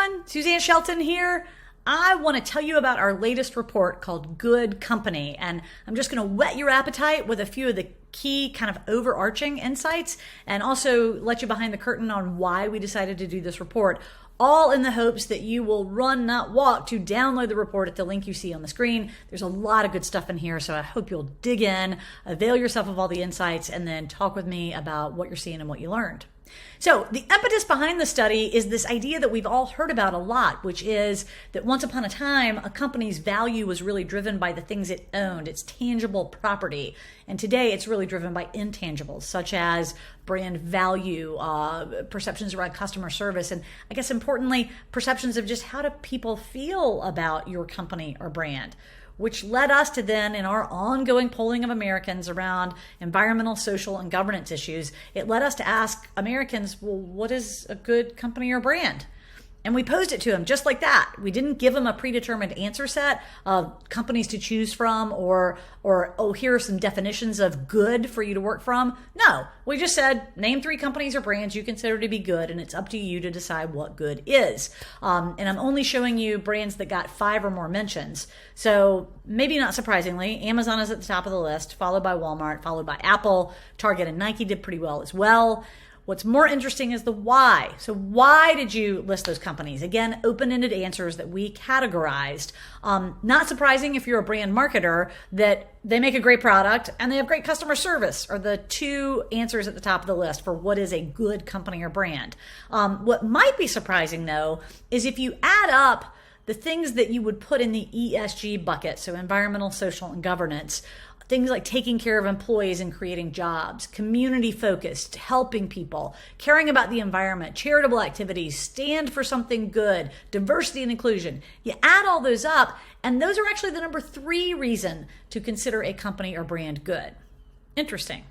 everyone, Suzanne Shelton here. I want to tell you about our latest report called Good Company, and I'm just going to whet your appetite with a few of the key kind of overarching insights and also let you behind the curtain on why we decided to do this report, all in the hopes that you will run, not walk, to download the report at the link you see on the screen. There's a lot of good stuff in here, so I hope you'll dig in, avail yourself of all the insights, and then talk with me about what you're seeing and what you learned. So the impetus behind the study is this idea that we've all heard about a lot, which is that once upon a time, a company's value was really driven by the things it owned, its tangible property. And today it's really driven by intangibles, such as brand value, perceptions around customer service, and I guess importantly, perceptions of just how do people feel about your company or brand. Which led us to then, in our ongoing polling of Americans around environmental, social, and governance issues, it led us to ask Americans, well, what is a good company or brand? And we posed it to them just like that. We didn't give them a predetermined answer set of companies to choose from or oh, here are some definitions of good for you to work from. No, we just said, name 3 companies or brands you consider to be good, and it's up to you to decide what good is. And I'm only showing you brands that got 5 or more mentions. So maybe not surprisingly, Amazon is at the top of the list, followed by Walmart, followed by Apple. Target and Nike did pretty well as well. What's more interesting is the why. So why did you list those companies? Again, open-ended answers that we categorized. Not surprising if you're a brand marketer that they make a great product and they have great customer service are the 2 answers at the top of the list for what is a good company or brand. What might be surprising though, is if you add up the things that you would put in the ESG bucket, so environmental, social, and governance, things like taking care of employees and creating jobs, community focused, helping people, caring about the environment, charitable activities, stand for something good, diversity and inclusion. You add all those up, and those are actually the number 3 reason to consider a company or brand good. Interesting.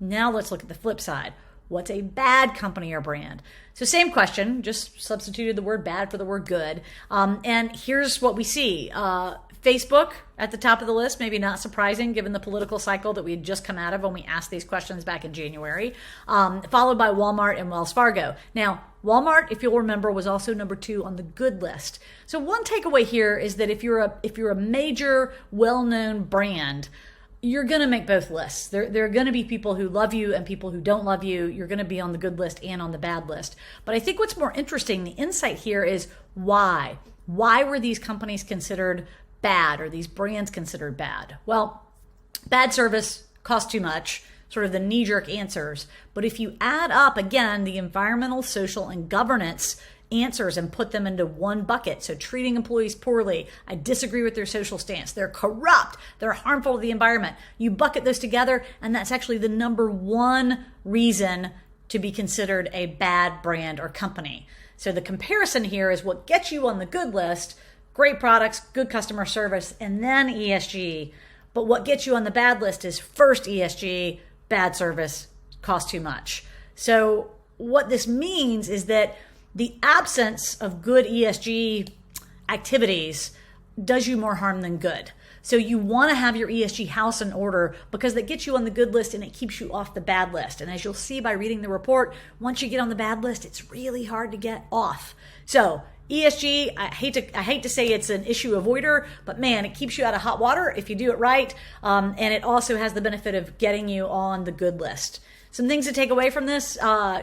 Now let's look at the flip side. What's a bad company or brand? So same question, just substituted the word bad for the word good. And here's what we see. Facebook at the top of the list, maybe not surprising given the political cycle that we had just come out of when we asked these questions back in January, followed by Walmart and Wells Fargo. Now, Walmart, if you'll remember, was also number 2 on the good list. So one takeaway here is that if you're a major, well-known brand, you're going to make both lists. There are going to be people who love you and people who don't love you. You're going to be on the good list and on the bad list. But I think what's more interesting, the insight here is why. Why were these companies considered bad or these brands considered bad? Well, bad service, cost too much, sort of the knee-jerk answers. But if you add up, again, the environmental, social, and governance answers and put them into one bucket. So treating employees poorly, I disagree with their social stance, they're corrupt, they're harmful to the environment. You bucket those together, and that's actually the number 1 reason to be considered a bad brand or company. So the comparison here is what gets you on the good list: great products, good customer service, and then ESG. But what gets you on the bad list is first ESG, bad service, cost too much. So what this means is that the absence of good ESG activities does you more harm than good. So you want to have your ESG house in order because that gets you on the good list and it keeps you off the bad list. And as you'll see by reading the report, once you get on the bad list, it's really hard to get off. So ESG, I hate to say it's an issue avoider, but man, it keeps you out of hot water if you do it right. And it also has the benefit of getting you on the good list. Some things to take away from this: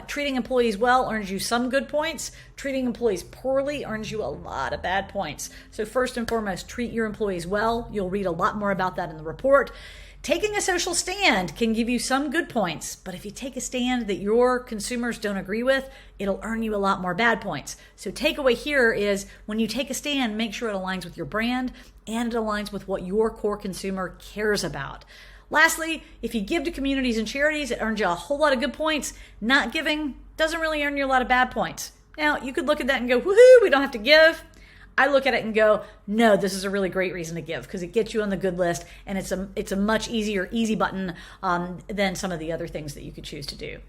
treating employees well earns you some good points. Treating employees poorly earns you a lot of bad points. So first and foremost, treat your employees well. You'll read a lot more about that in the report. Taking a social stand can give you some good points, but if you take a stand that your consumers don't agree with, it'll earn you a lot more bad points. So takeaway here is when you take a stand, make sure it aligns with your brand and it aligns with what your core consumer cares about. Lastly, if you give to communities and charities, it earns you a whole lot of good points. Not giving doesn't really earn you a lot of bad points. Now, you could look at that and go, woohoo, we don't have to give. I look at it and go, no, this is a really great reason to give because it gets you on the good list and it's a much easy button than some of the other things that you could choose to do.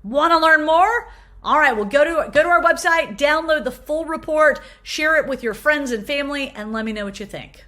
Want to learn more? All right, well, go to our website, download the full report, share it with your friends and family, and let me know what you think.